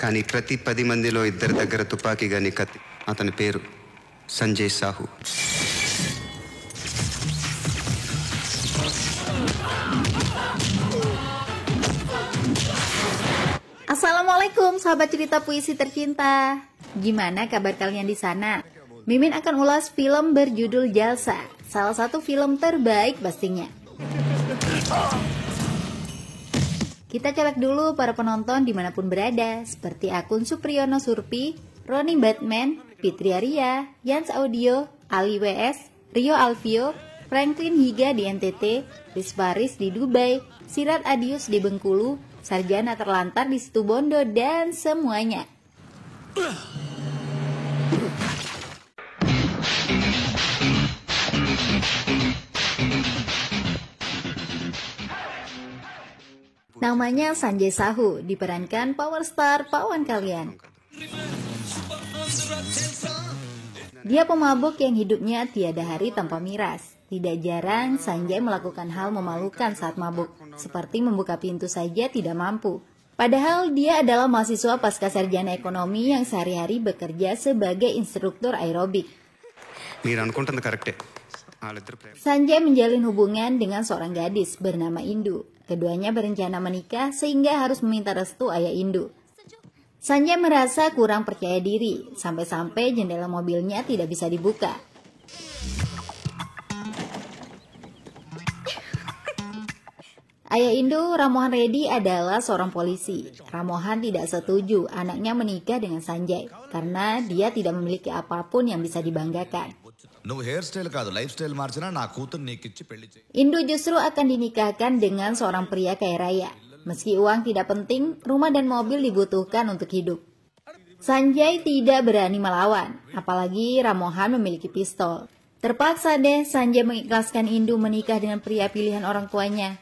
కానీ ప్రతి 10 మందిలో ఇద్దరి దగ్గర తుపాకీ గాని కత్తి. అతని పేరు సంజయ్ Sahu. Assalamualaikum sahabat cerita puisi tercinta. Gimana kabar kalian di sana? Mimin akan ulas film berjudul Jalsa, salah satu film terbaik pastinya. Kita colek dulu para penonton dimanapun berada, seperti akun Supriyono Surpi, Roni Batman, Fitri Arya, Yans Audio, Ali WS, Rio Alvio, Franklin Higa di NTT, Riz Faris di Dubai, Sirat Adius di Bengkulu, Sarjana terlantar di Situbondo, dan semuanya. Namanya Sanjay Sahu, diperankan power star pawan kalian. Dia pemabuk yang hidupnya tiada hari tanpa miras. Tidak jarang Sanjay melakukan hal memalukan saat mabuk, seperti membuka pintu saja tidak mampu. Padahal dia adalah mahasiswa pasca sarjana ekonomi yang sehari-hari bekerja sebagai instruktur aerobik. Sanjay menjalin hubungan dengan seorang gadis bernama Indu. Keduanya berencana menikah sehingga harus meminta restu ayah Indu. Sanjay merasa kurang percaya diri, sampai-sampai jendela mobilnya tidak bisa dibuka. Ayah Indu, Ramohan Reddy, adalah seorang polisi. Ramohan tidak setuju anaknya menikah dengan Sanjay karena dia tidak memiliki apapun yang bisa dibanggakan. Indu justru akan dinikahkan dengan seorang pria kaya raya. Meski uang tidak penting, rumah dan mobil dibutuhkan untuk hidup. Sanjay tidak berani melawan, apalagi Ramohan memiliki pistol. Terpaksa deh Sanjay mengikhlaskan Indu menikah dengan pria pilihan orang tuanya.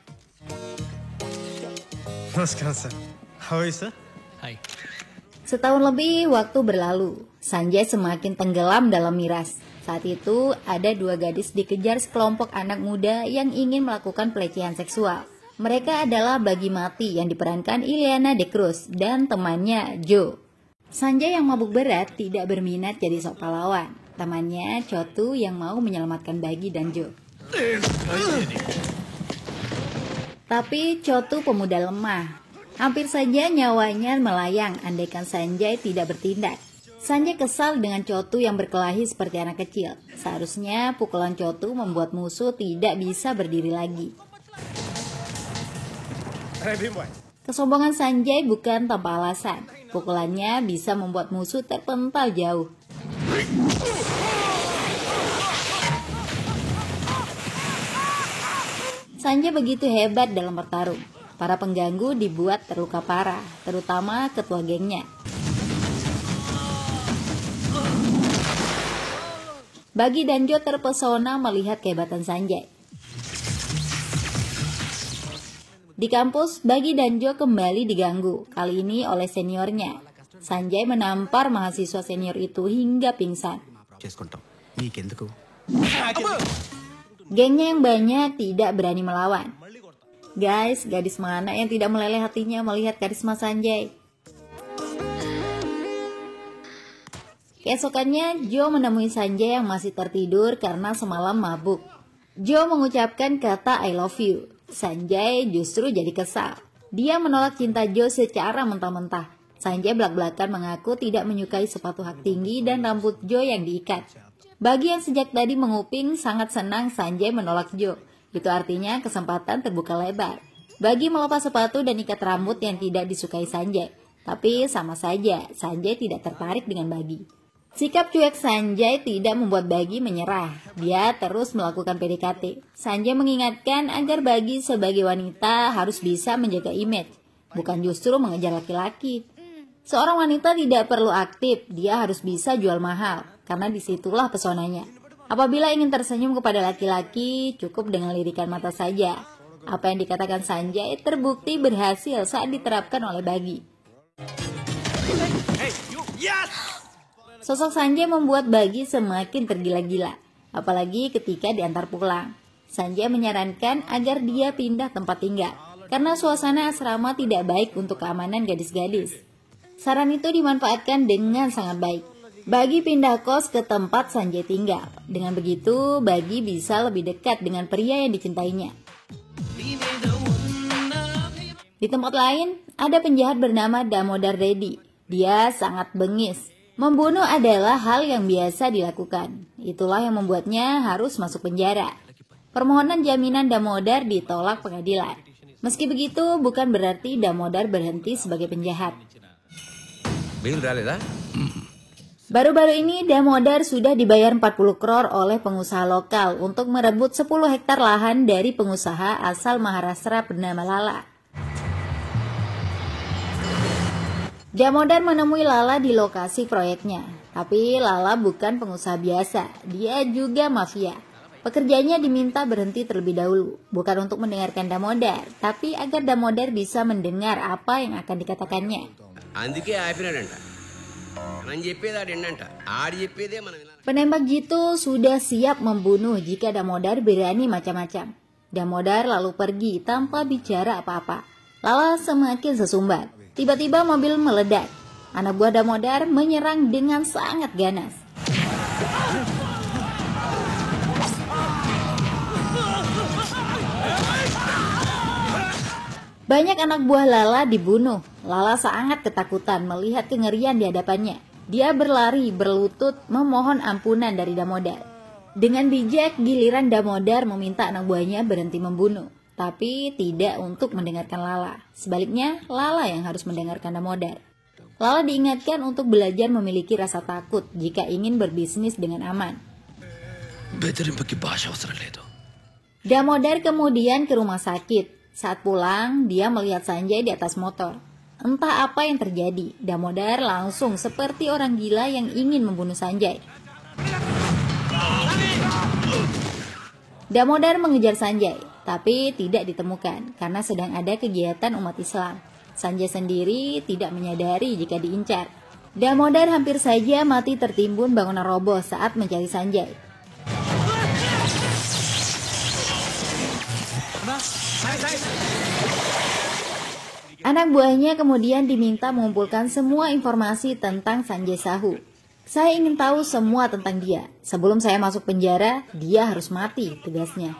Setahun lebih waktu berlalu, Sanjay semakin tenggelam dalam miras. Saat itu ada dua gadis dikejar sekelompok anak muda yang ingin melakukan pelecehan seksual. Mereka adalah Bagi Mati yang diperankan Ileana De Cruz dan temannya Joe. Sanjay yang mabuk berat tidak berminat jadi sok pahlawan. Temannya Chotu yang mau menyelamatkan Bagi dan Joe. Tapi Chotu pemuda lemah. Hampir saja nyawanya melayang andaikan Sanjay tidak bertindak. Sanjay kesal dengan Chotu yang berkelahi seperti anak kecil. Seharusnya pukulan Chotu membuat musuh tidak bisa berdiri lagi. Kesombongan Sanjay bukan tanpa alasan. Pukulannya bisa membuat musuh terpental jauh. Sanjay begitu hebat dalam bertarung. Para pengganggu dibuat terluka parah, terutama ketua gengnya. Bagi dan Joe terpesona melihat kehebatan Sanjay. Di kampus, Bagi dan Joe kembali diganggu, kali ini oleh seniornya. Sanjay menampar mahasiswa senior itu hingga pingsan. Gengnya yang banyak tidak berani melawan. Guys, gadis mana yang tidak meleleh hatinya melihat karisma Sanjay? Keesokannya, Joe menemui Sanjay yang masih tertidur karena semalam mabuk. Joe mengucapkan kata I love you. Sanjay justru jadi kesal. Dia menolak cinta Joe secara mentah-mentah. Sanjay belak-belakan mengaku tidak menyukai sepatu hak tinggi dan rambut Joe yang diikat. Bagi yang sejak tadi menguping sangat senang Sanjay menolak Joe. Itu artinya kesempatan terbuka lebar. Bagi melepas sepatu dan ikat rambut yang tidak disukai Sanjay. Tapi sama saja, Sanjay tidak tertarik dengan Bagi. Sikap cuek Sanjay tidak membuat Bagi menyerah. Dia terus melakukan PDKT. Sanjay mengingatkan agar Bagi sebagai wanita harus bisa menjaga image, bukan justru mengejar laki-laki. Seorang wanita tidak perlu aktif, dia harus bisa jual mahal, karena disitulah pesonanya. Apabila ingin tersenyum kepada laki-laki, cukup dengan lirikan mata saja. Apa yang dikatakan Sanjay terbukti berhasil saat diterapkan oleh Bagi. Sosok Sanjay membuat Bagi semakin tergila-gila, apalagi ketika diantar pulang. Sanjay menyarankan agar dia pindah tempat tinggal, karena suasana asrama tidak baik untuk keamanan gadis-gadis. Saran itu dimanfaatkan dengan sangat baik. Bagi pindah kos ke tempat Sanjay tinggal. Dengan begitu, Bagi bisa lebih dekat dengan pria yang dicintainya. Di tempat lain, ada penjahat bernama Damodar Reddy. Dia sangat bengis. Membunuh adalah hal yang biasa dilakukan. Itulah yang membuatnya harus masuk penjara. Permohonan jaminan Damodar ditolak pengadilan. Meski begitu, bukan berarti Damodar berhenti sebagai penjahat. Baru-baru ini Damodar sudah dibayar 40 crore oleh pengusaha lokal untuk merebut 10 hektar lahan dari pengusaha asal Maharashtra bernama Lala. Damodar menemui Lala di lokasi proyeknya, tapi Lala bukan pengusaha biasa, dia juga mafia. Pekerjanya diminta berhenti terlebih dahulu, bukan untuk mendengarkan Damodar, tapi agar Damodar bisa mendengar apa yang akan dikatakannya. Penembak jitu sudah siap membunuh jika Damodar berani macam-macam. Damodar lalu pergi tanpa bicara apa-apa. Lala semakin sesumbar. Tiba-tiba mobil meledak. Anak buah Damodar menyerang dengan sangat ganas. Banyak anak buah Lala dibunuh. Lala sangat ketakutan melihat kengerian di hadapannya. Dia berlari berlutut memohon ampunan dari Damodar. Dengan bijak, giliran Damodar meminta anak buahnya berhenti membunuh. Tapi tidak untuk mendengarkan Lala. Sebaliknya, Lala yang harus mendengarkan Damodar. Lala diingatkan untuk belajar memiliki rasa takut jika ingin berbisnis dengan aman. Damodar kemudian ke rumah sakit. Saat pulang, dia melihat Sanjay di atas motor. Entah apa yang terjadi, Damodar langsung seperti orang gila yang ingin membunuh Sanjay. Damodar mengejar Sanjay, tapi tidak ditemukan karena sedang ada kegiatan umat Islam. Sanjay sendiri tidak menyadari jika diincar. Damodar hampir saja mati tertimbun bangunan roboh saat mencari Sanjay. Anak buahnya kemudian diminta mengumpulkan semua informasi tentang Sanjay Sahu. Saya ingin tahu semua tentang dia. Sebelum saya masuk penjara, dia harus mati, tegasnya.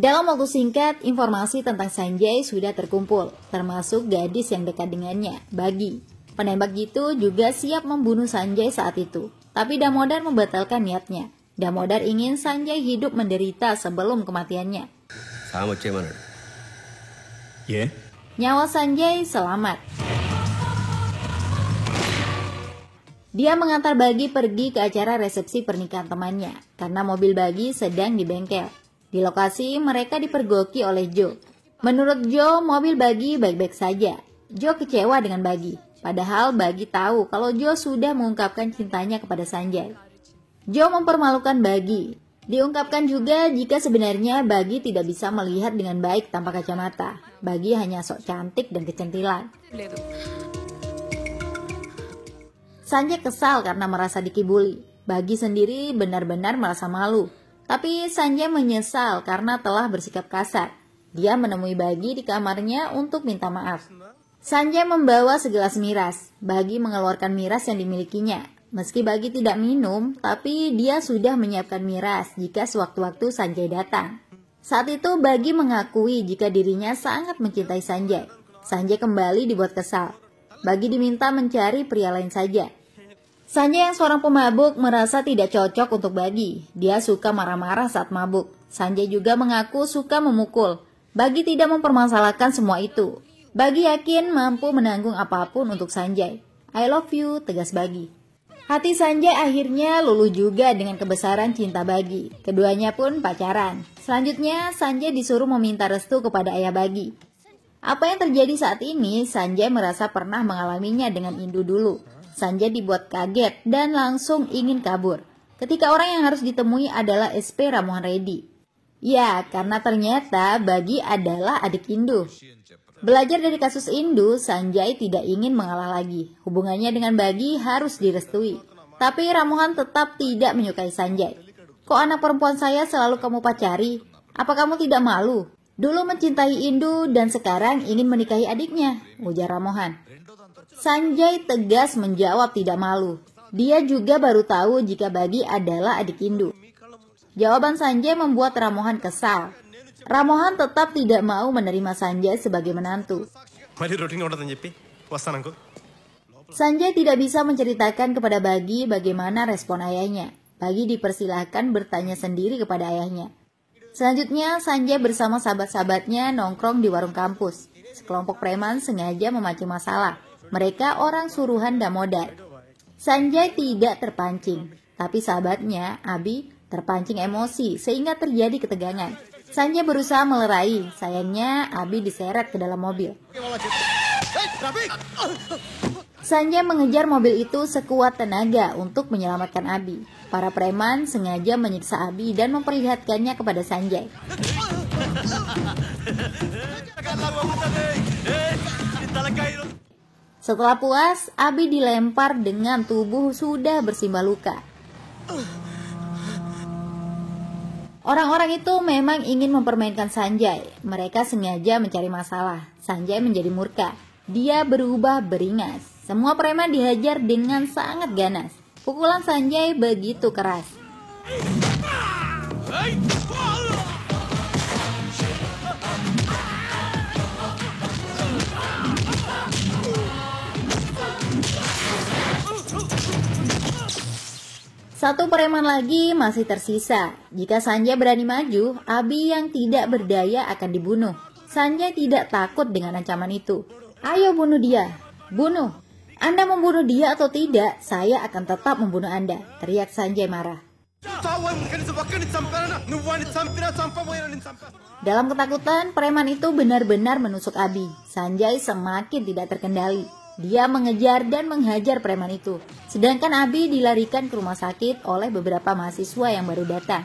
Dalam waktu singkat, informasi tentang Sanjay sudah terkumpul, termasuk gadis yang dekat dengannya, Bagi. Penembak itu juga siap membunuh Sanjay saat itu. Tapi Damodar membatalkan niatnya. Damodar ingin Sanjay hidup menderita sebelum kematiannya. Nyawa Sanjay selamat. Dia mengantar Bagi pergi ke acara resepsi pernikahan temannya karena mobil Bagi sedang di bengkel. Di lokasi mereka dipergoki oleh Joe. Menurut Joe, mobil Bagi baik-baik saja. Joe kecewa dengan Bagi. Padahal Bagi tahu kalau Joe sudah mengungkapkan cintanya kepada Sanjay. Joe mempermalukan Bagi. Diungkapkan juga jika sebenarnya Bagi tidak bisa melihat dengan baik tanpa kacamata. Bagi hanya sok cantik dan kecantilan. Sanjay kesal karena merasa dikibuli. Bagi sendiri benar-benar merasa malu. Tapi Sanjay menyesal karena telah bersikap kasar. Dia menemui Bagi di kamarnya untuk minta maaf. Sanjay membawa segelas miras. Bagi mengeluarkan miras yang dimilikinya. Meski Bagi tidak minum, tapi dia sudah menyiapkan miras jika sewaktu-waktu Sanjay datang. Saat itu Bagi mengakui jika dirinya sangat mencintai Sanjay. Sanjay kembali dibuat kesal. Bagi diminta mencari pria lain saja. Sanjay yang seorang pemabuk merasa tidak cocok untuk Bagi. Dia suka marah-marah saat mabuk. Sanjay juga mengaku suka memukul. Bagi tidak mempermasalahkan semua itu. Bagi yakin mampu menanggung apapun untuk Sanjay. I love you, tegas Bagi. Hati Sanjay akhirnya luluh juga dengan kebesaran cinta Bagi. Keduanya pun pacaran. Selanjutnya, Sanjay disuruh meminta restu kepada ayah Bagi. Apa yang terjadi saat ini, Sanjay merasa pernah mengalaminya dengan Indu dulu. Sanjay dibuat kaget dan langsung ingin kabur. Ketika orang yang harus ditemui adalah SP Ramohan Reddy. Ya, karena ternyata Bagi adalah adik Indu. Belajar dari kasus Indu, Sanjay tidak ingin mengalah lagi. Hubungannya dengan Bagi harus direstui. Tapi Ramohan tetap tidak menyukai Sanjay. Kok anak perempuan saya selalu kamu pacari? Apa kamu tidak malu? Dulu mencintai Indu dan sekarang ingin menikahi adiknya, ujar Ramohan. Sanjay tegas menjawab tidak malu. Dia juga baru tahu jika Bagi adalah adik Indu. Jawaban Sanjay membuat Ramohan kesal. Ramohan tetap tidak mau menerima Sanjay sebagai menantu. Sanjay tidak bisa menceritakan kepada Bagi bagaimana respon ayahnya. Bagi dipersilahkan bertanya sendiri kepada ayahnya. Selanjutnya, Sanjay bersama sahabat-sahabatnya nongkrong di warung kampus. Sekelompok preman sengaja memancing masalah. Mereka orang suruhan Damodar. Sanjay tidak terpancing, tapi sahabatnya, Abi, terpancing emosi sehingga terjadi ketegangan. Sanjay berusaha melerai, sayangnya Abi diseret ke dalam mobil. Sanjay mengejar mobil itu sekuat tenaga untuk menyelamatkan Abi. Para preman sengaja menyiksa Abi dan memperlihatkannya kepada Sanjay. Setelah puas, Abi dilempar dengan tubuh sudah bersimbah luka. Orang-orang itu memang ingin mempermainkan Sanjay. Mereka sengaja mencari masalah. Sanjay menjadi murka. Dia berubah beringas. Semua preman dihajar dengan sangat ganas. Pukulan Sanjay begitu keras. Satu preman lagi masih tersisa. Jika Sanjay berani maju, Abi yang tidak berdaya akan dibunuh. Sanjay tidak takut dengan ancaman itu. Ayo bunuh dia, bunuh. Anda membunuh dia atau tidak, saya akan tetap membunuh Anda, teriak Sanjay marah. Dalam ketakutan, preman itu benar-benar menusuk Abi. Sanjay semakin tidak terkendali. Dia mengejar dan menghajar preman itu. Sedangkan Abi dilarikan ke rumah sakit oleh beberapa mahasiswa yang baru datang.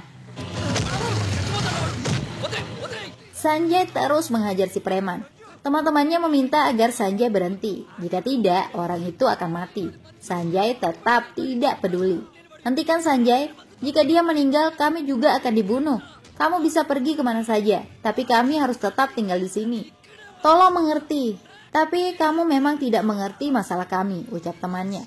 Sanjay terus menghajar si preman. Teman-temannya meminta agar Sanjay berhenti. Jika tidak, orang itu akan mati. Sanjay tetap tidak peduli. Hentikan Sanjay, jika dia meninggal kami juga akan dibunuh. Kamu bisa pergi kemana saja, tapi kami harus tetap tinggal di sini. Tolong mengerti. Tapi kamu memang tidak mengerti masalah kami, ucap temannya.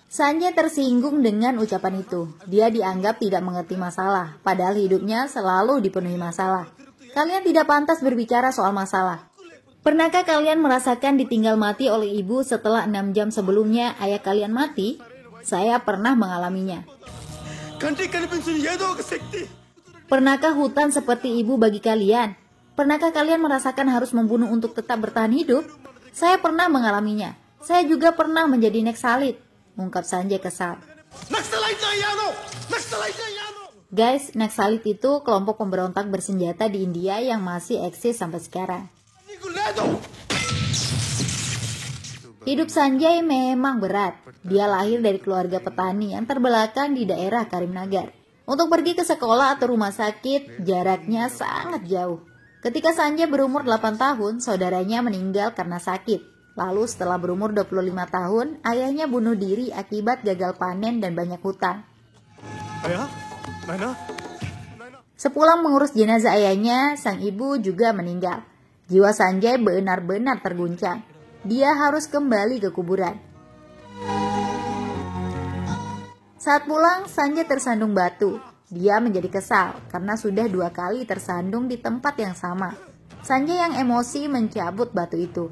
Sanjay tersinggung dengan ucapan itu. Dia dianggap tidak mengerti masalah, padahal hidupnya selalu dipenuhi masalah. Kalian tidak pantas berbicara soal masalah. Pernahkah kalian merasakan ditinggal mati oleh ibu setelah 6 jam sebelumnya ayah kalian mati? Saya pernah mengalaminya. Pernahkah hutan seperti ibu bagi kalian? Pernahkah kalian merasakan harus membunuh untuk tetap bertahan hidup? Saya pernah mengalaminya. Saya juga pernah menjadi Neksalit, ungkap Sanjay kesal. Guys, Neksalit itu kelompok pemberontak bersenjata di India yang masih eksis sampai sekarang. Hidup Sanjay memang berat. Dia lahir dari keluarga petani yang terbelakang di daerah Karimnagar. Untuk pergi ke sekolah atau rumah sakit, jaraknya sangat jauh. Ketika Sanjay berumur 8 tahun, saudaranya meninggal karena sakit. Lalu setelah berumur 25 tahun, ayahnya bunuh diri akibat gagal panen dan banyak hutang. Sepulang mengurus jenazah ayahnya, sang ibu juga meninggal. Jiwa Sanjay benar-benar terguncang. Dia harus kembali ke kuburan. Saat pulang, Sanjay tersandung batu. Dia menjadi kesal karena sudah 2 kali tersandung di tempat yang sama. Sanjay yang emosi mencabut batu itu.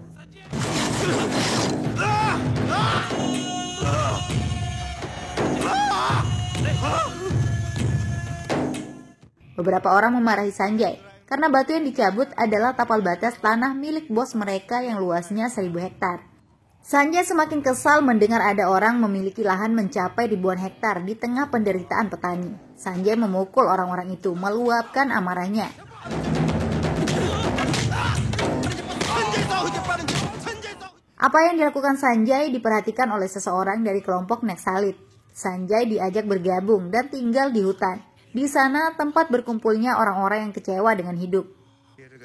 Beberapa orang memarahi Sanjay karena batu yang dicabut adalah tapal batas tanah milik bos mereka yang luasnya 1000 hektar. Sanjay semakin kesal mendengar ada orang memiliki lahan mencapai ribuan hektar di tengah penderitaan petani. Sanjay memukul orang-orang itu, meluapkan amarahnya. Apa yang dilakukan Sanjay diperhatikan oleh seseorang dari kelompok Neksalit. Sanjay diajak bergabung dan tinggal di hutan. Di sana tempat berkumpulnya orang-orang yang kecewa dengan hidup.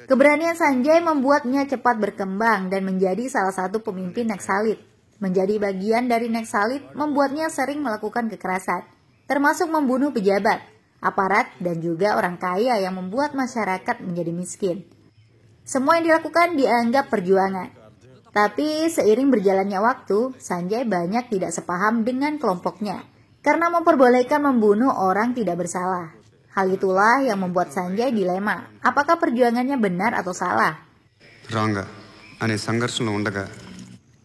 Keberanian Sanjay membuatnya cepat berkembang dan menjadi salah satu pemimpin Neksalit. Menjadi bagian dari Neksalit membuatnya sering melakukan kekerasan, termasuk membunuh pejabat, aparat, dan juga orang kaya yang membuat masyarakat menjadi miskin. Semua yang dilakukan dianggap perjuangan. Tapi seiring berjalannya waktu, Sanjay banyak tidak sepaham dengan kelompoknya karena memperbolehkan membunuh orang tidak bersalah. Hal itulah yang membuat Sanjay dilema, apakah perjuangannya benar atau salah. Wrong అనే సంఘర్షణలో ఉండగా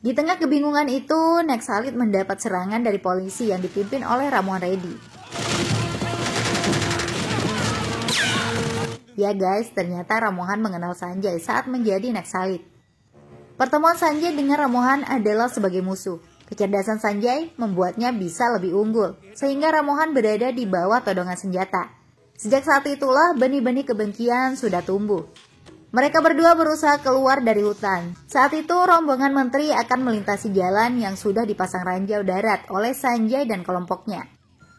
Di tengah kebingungan itu, Neksalit mendapat serangan dari polisi yang dipimpin oleh Ramohan Reddy. Ya guys, ternyata Ramohan mengenal Sanjay saat menjadi Neksalit. Pertemuan Sanjay dengan Ramohan adalah sebagai musuh. Kecerdasan Sanjay membuatnya bisa lebih unggul, sehingga Ramohan berada di bawah todongan senjata. Sejak saat itulah benih-benih kebencian sudah tumbuh. Mereka berdua berusaha keluar dari hutan. Saat itu rombongan menteri akan melintasi jalan yang sudah dipasang ranjau darat oleh Sanjay dan kelompoknya.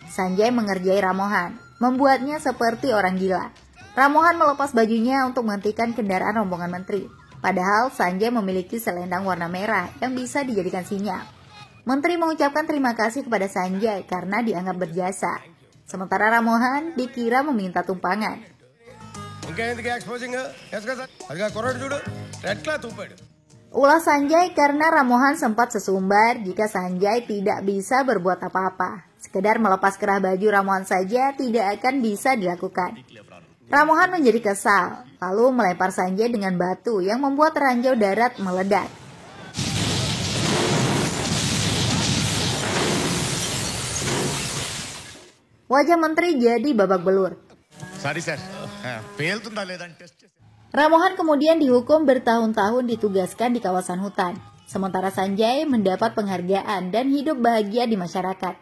Sanjay mengerjai Ramohan, membuatnya seperti orang gila. Ramohan melepas bajunya untuk menghentikan kendaraan rombongan menteri. Padahal Sanjay memiliki selendang warna merah yang bisa dijadikan sinyal. Menteri mengucapkan terima kasih kepada Sanjay karena dianggap berjasa. Sementara Ramohan dikira meminta tumpangan. Ulah Sanjay karena Ramohan sempat sesumbar jika Sanjay tidak bisa berbuat apa-apa. Sekedar melepas kerah baju Ramohan saja tidak akan bisa dilakukan. Ramohan menjadi kesal, lalu melempar Sanjay dengan batu yang membuat ranjau darat meledak. Wajah menteri jadi babak belur. Ramohan kemudian dihukum bertahun-tahun ditugaskan di kawasan hutan. Sementara Sanjay mendapat penghargaan dan hidup bahagia di masyarakat.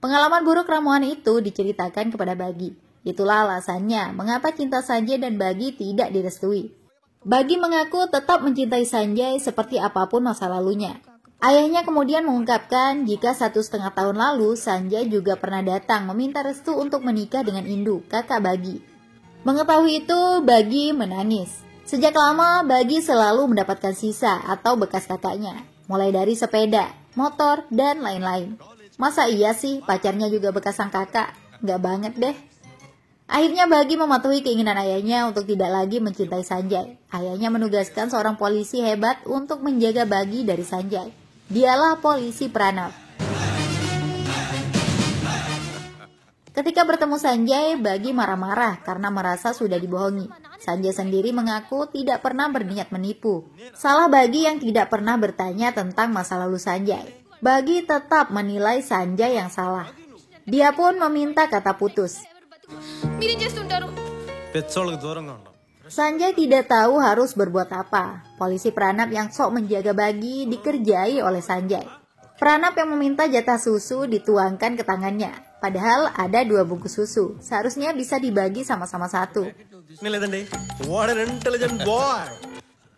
Pengalaman buruk Ramohan itu diceritakan kepada Bagi. Itulah alasannya mengapa cinta Sanjay dan Bagi tidak direstui. Bagi mengaku tetap mencintai Sanjay seperti apapun masa lalunya. Ayahnya kemudian mengungkapkan jika 1,5 tahun lalu Sanjay juga pernah datang meminta restu untuk menikah dengan Indu, kakak Bagi. Mengetahui itu, Bagi menangis. Sejak lama, Bagi selalu mendapatkan sisa atau bekas kakaknya, mulai dari sepeda, motor, dan lain-lain. Masa iya sih pacarnya juga bekas sang kakak? Nggak banget deh. Akhirnya Bagi mematuhi keinginan ayahnya untuk tidak lagi mencintai Sanjay. Ayahnya menugaskan seorang polisi hebat untuk menjaga Bagi dari Sanjay. Dialah polisi Pranav. Ketika bertemu Sanjay, Bagi marah-marah karena merasa sudah dibohongi. Sanjay sendiri mengaku tidak pernah berniat menipu. Salah Bagi yang tidak pernah bertanya tentang masa lalu Sanjay. Bagi tetap menilai Sanjay yang salah. Dia pun meminta kata putus. Sanjay tidak tahu harus berbuat apa. Polisi Pranav yang sok menjaga Bagi dikerjai oleh Sanjay. Pranav yang meminta jatah susu dituangkan ke tangannya. Padahal ada 2 bungkus susu. Seharusnya bisa dibagi sama-sama 1.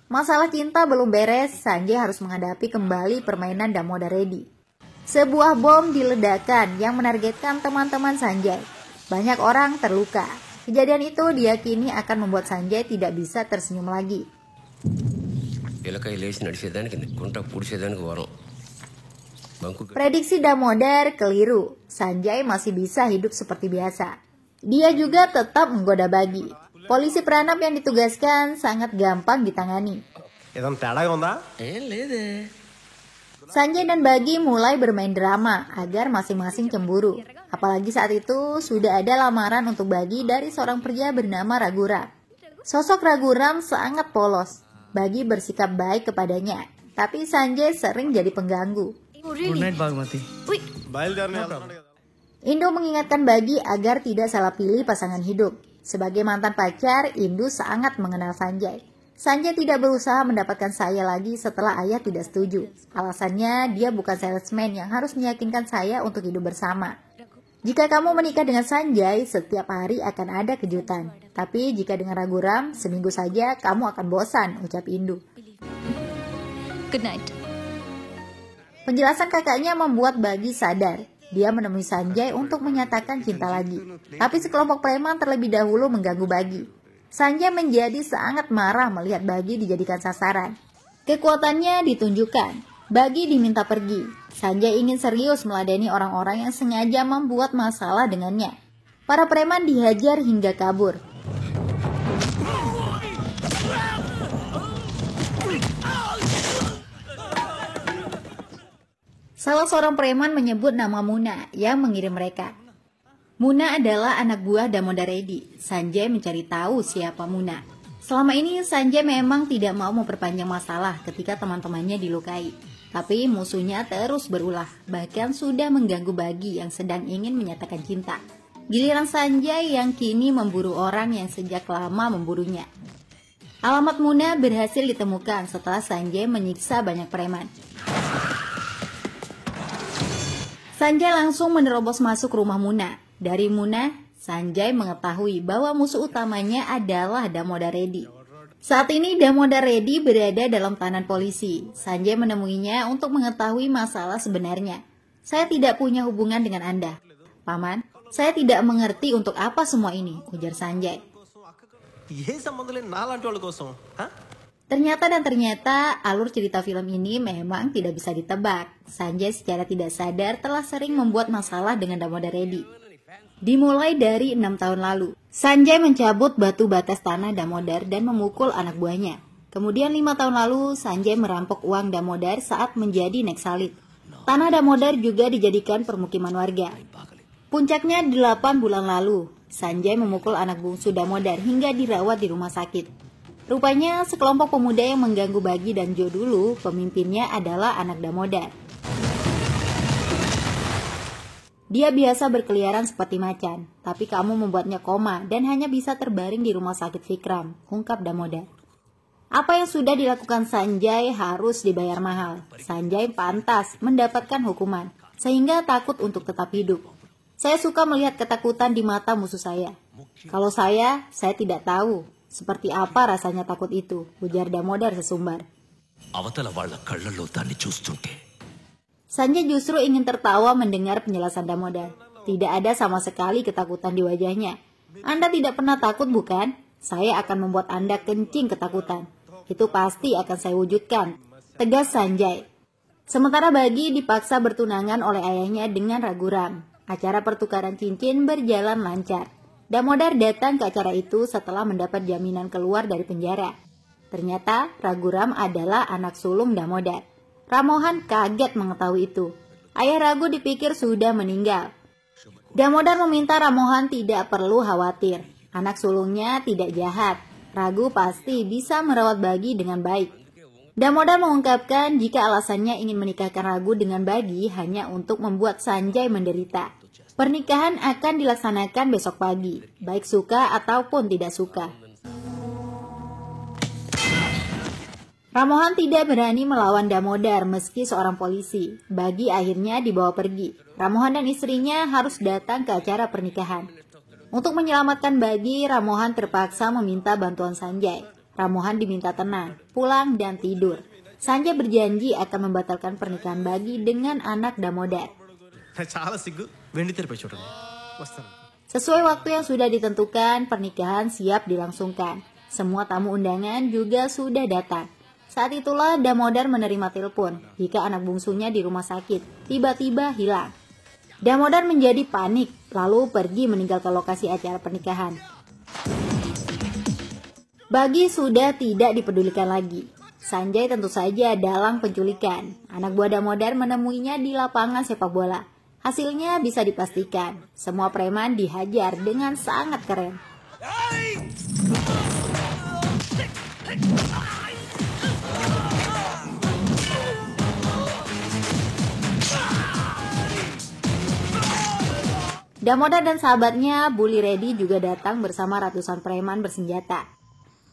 Masalah cinta belum beres, Sanjay harus menghadapi kembali permainan Damoda Reddy. Sebuah bom diledakkan yang menargetkan teman-teman Sanjay. Banyak orang terluka. Kejadian itu diyakini akan membuat Sanjay tidak bisa tersenyum lagi. Prediksi Damodar keliru. Sanjay masih bisa hidup seperti biasa. Dia juga tetap menggoda Bagi. Polisi Pranav yang ditugaskan sangat gampang ditangani. Sanjay dan Bagi mulai bermain drama agar masing-masing cemburu. Apalagi saat itu sudah ada lamaran untuk Bagi dari seorang pria bernama Raghuram. Sosok Raghuram sangat polos. Bagi bersikap baik kepadanya, tapi Sanjay sering jadi pengganggu. Indu mengingatkan Bagi agar tidak salah pilih pasangan hidup. Sebagai mantan pacar, Indu sangat mengenal Sanjay. Sanjay tidak berusaha mendapatkan saya lagi setelah ayah tidak setuju. Alasannya dia bukan salesman yang harus meyakinkan saya untuk hidup bersama. Jika kamu menikah dengan Sanjay, setiap hari akan ada kejutan. Tapi jika dengan Raghuram, seminggu saja kamu akan bosan, ucap Indu. Good night. Penjelasan kakaknya membuat Bagi sadar. Dia menemui Sanjay untuk menyatakan cinta lagi. Tapi sekelompok preman terlebih dahulu mengganggu Bagi. Sanjay menjadi sangat marah melihat Bagi dijadikan sasaran. Kekuatannya ditunjukkan. Bagi diminta pergi. Sanjay ingin serius meladeni orang-orang yang sengaja membuat masalah dengannya. Para preman dihajar hingga kabur. Salah seorang preman menyebut nama Muna yang mengirim mereka. Muna adalah anak buah Damodar Reddy. Sanjay mencari tahu siapa Muna. Selama ini Sanjay memang tidak mau memperpanjang masalah ketika teman-temannya dilukai. Tapi musuhnya terus berulah, bahkan sudah mengganggu Bagi yang sedang ingin menyatakan cinta. Giliran Sanjay yang kini memburu orang yang sejak lama memburunya. Alamat Muna berhasil ditemukan setelah Sanjay menyiksa banyak preman. Sanjay langsung menerobos masuk rumah Muna. Dari Muna, Sanjay mengetahui bahwa musuh utamanya adalah Damodar Reddy. Saat ini Damodar Reddy berada dalam tahanan polisi. Sanjay menemuinya untuk mengetahui masalah sebenarnya. Saya tidak punya hubungan dengan Anda. Paman, saya tidak mengerti untuk apa semua ini, ujar Sanjay. Ternyata alur cerita film ini memang tidak bisa ditebak. Sanjay secara tidak sadar telah sering membuat masalah dengan Damodar Reddy. Dimulai dari 6 tahun lalu, Sanjay mencabut batu batas tanah Damodar dan memukul anak buahnya. Kemudian 5 tahun lalu, Sanjay merampok uang Damodar saat menjadi Neksalit. Tanah Damodar juga dijadikan permukiman warga. Puncaknya 8 bulan lalu, Sanjay memukul anak bungsu Damodar hingga dirawat di rumah sakit. Rupanya sekelompok pemuda yang mengganggu Bagi dan Jo dulu, pemimpinnya adalah anak Damodar. Dia biasa berkeliaran seperti macan, tapi kamu membuatnya koma dan hanya bisa terbaring di rumah sakit Vikram, ungkap Damodar. Apa yang sudah dilakukan Sanjay harus dibayar mahal. Sanjay pantas mendapatkan hukuman, sehingga takut untuk tetap hidup. Saya suka melihat ketakutan di mata musuh saya. Kalau saya tidak tahu seperti apa rasanya takut itu, ujar Damodar sesumbar. Sanjay justru ingin tertawa mendengar penjelasan Damodar. Tidak ada sama sekali ketakutan di wajahnya. Anda tidak pernah takut bukan? Saya akan membuat Anda kencing ketakutan. Itu pasti akan saya wujudkan, tegas Sanjay. Sementara Bagi dipaksa bertunangan oleh ayahnya dengan Raghuram. Acara pertukaran cincin berjalan lancar. Damodar datang ke acara itu setelah mendapat jaminan keluar dari penjara. Ternyata Raghuram adalah anak sulung Damodar. Ramohan kaget mengetahui itu. Ayah Raghu dipikir sudah meninggal. Damodar meminta Ramohan tidak perlu khawatir. Anak sulungnya tidak jahat. Raghu pasti bisa merawat Bagi dengan baik. Damodar mengungkapkan jika alasannya ingin menikahkan Raghu dengan Bagi hanya untuk membuat Sanjay menderita. Pernikahan akan dilaksanakan besok pagi, baik suka ataupun tidak suka. Ramohan tidak berani melawan Damodar meski seorang polisi. Bagi akhirnya dibawa pergi. Ramohan dan istrinya harus datang ke acara pernikahan. Untuk menyelamatkan Bagi, Ramohan terpaksa meminta bantuan Sanjay. Ramohan diminta tenang, pulang dan tidur. Sanjay berjanji akan membatalkan pernikahan Bagi dengan anak Damodar. Sesuai waktu yang sudah ditentukan, pernikahan siap dilangsungkan. Semua tamu undangan juga sudah datang. Saat itulah Damodar menerima telepon jika anak bungsunya di rumah sakit tiba-tiba hilang. Damodar menjadi panik, lalu pergi meninggalkan lokasi acara pernikahan. Bagi sudah tidak dipedulikan lagi. Sanjay tentu saja dalang penculikan. Anak buah Damodar menemuinya di lapangan sepak bola. Hasilnya bisa dipastikan, semua preman dihajar dengan sangat keren. Damodar dan sahabatnya, Bully Reddy juga datang bersama ratusan preman bersenjata.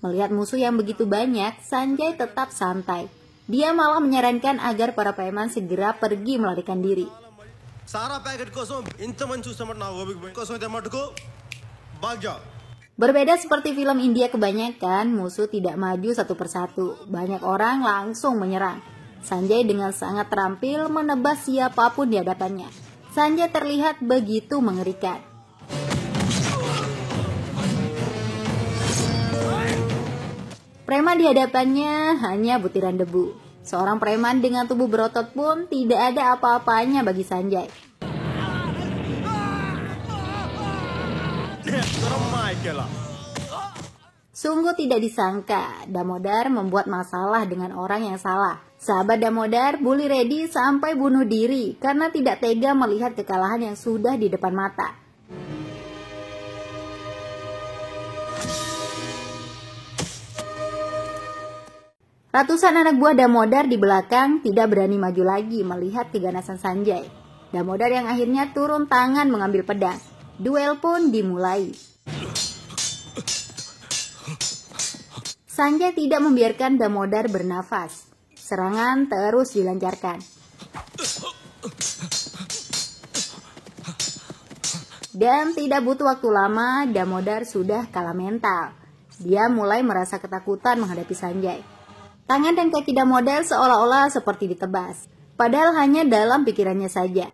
Melihat musuh yang begitu banyak, Sanjay tetap santai. Dia malah menyarankan agar para preman segera pergi melarikan diri. Berbeda seperti film India kebanyakan, musuh tidak maju satu persatu. Banyak orang langsung menyerang. Sanjay dengan sangat terampil menebas siapapun di hadapannya. Sanjay terlihat begitu mengerikan. Preman di hadapannya hanya butiran debu. Seorang preman dengan tubuh berotot pun tidak ada apa-apanya bagi Sanjay. Sungguh tidak disangka, Damodar membuat masalah dengan orang yang salah. Sahabat Damodar, Bully Reddy sampai bunuh diri karena tidak tega melihat kekalahan yang sudah di depan mata. Ratusan anak buah Damodar di belakang tidak berani maju lagi melihat keganasan Sanjay. Damodar yang akhirnya turun tangan mengambil pedang. Duel pun dimulai. Sanjay tidak membiarkan Damodar bernafas. Serangan terus dilancarkan. Dan tidak butuh waktu lama, Damodar sudah kalah mental. Dia mulai merasa ketakutan menghadapi Sanjay. Tangan dan kaki Damodar seolah-olah seperti ditebas. Padahal hanya dalam pikirannya saja.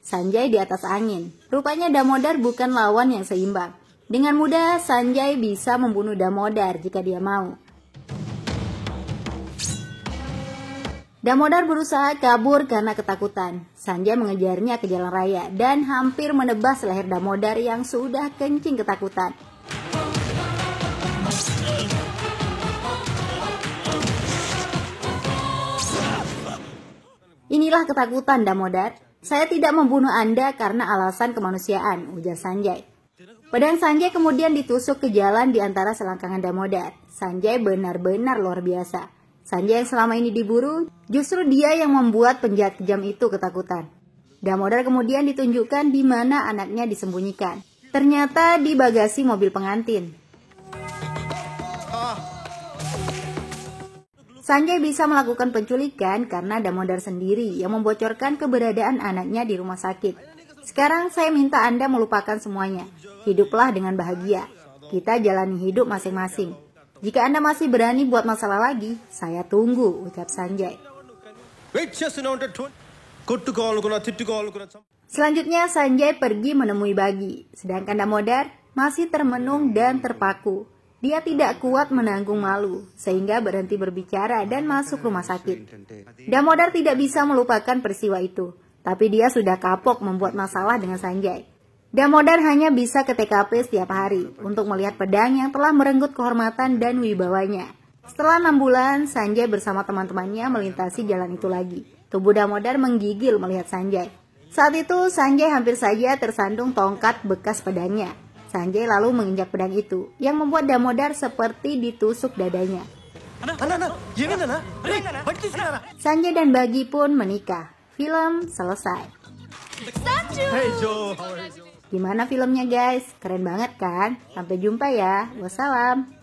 Sanjay di atas angin. Rupanya Damodar bukan lawan yang seimbang. Dengan mudah Sanjay bisa membunuh Damodar jika dia mau. Damodar berusaha kabur karena ketakutan. Sanjay mengejarnya ke jalan raya dan hampir menebas leher Damodar yang sudah kencing ketakutan. Inilah ketakutan Damodar. Saya tidak membunuh Anda karena alasan kemanusiaan, ujar Sanjay. Pedang Sanjay kemudian ditusuk ke jalan di antara selangkangan Damodar. Sanjay benar-benar luar biasa. Sanjay yang selama ini diburu, justru dia yang membuat penjahat kejam itu ketakutan. Damodar kemudian ditunjukkan di mana anaknya disembunyikan. Ternyata di bagasi mobil pengantin. Sanjay bisa melakukan penculikan karena Damodar sendiri yang membocorkan keberadaan anaknya di rumah sakit. Sekarang saya minta Anda melupakan semuanya. Hiduplah dengan bahagia. Kita jalani hidup masing-masing. Jika Anda masih berani buat masalah lagi, saya tunggu, ucap Sanjay. Selanjutnya Sanjay pergi menemui Bagi. Sedangkan Damodar masih termenung dan terpaku. Dia tidak kuat menanggung malu, sehingga berhenti berbicara dan masuk rumah sakit. Damodar tidak bisa melupakan peristiwa itu, tapi dia sudah kapok membuat masalah dengan Sanjay. Damodar hanya bisa ke TKP setiap hari untuk melihat pedang yang telah merenggut kehormatan dan wibawanya. Setelah 6 bulan, Sanjay bersama teman-temannya melintasi jalan itu lagi. Tubuh Damodar menggigil melihat Sanjay. Saat itu, Sanjay hampir saja tersandung tongkat bekas pedangnya. Sanjay lalu menginjak pedang itu, yang membuat Damodar seperti ditusuk dadanya. Sanjay dan Bagi pun menikah. Film selesai. Gimana filmnya guys? Keren banget kan? Sampai jumpa ya. Wassalam.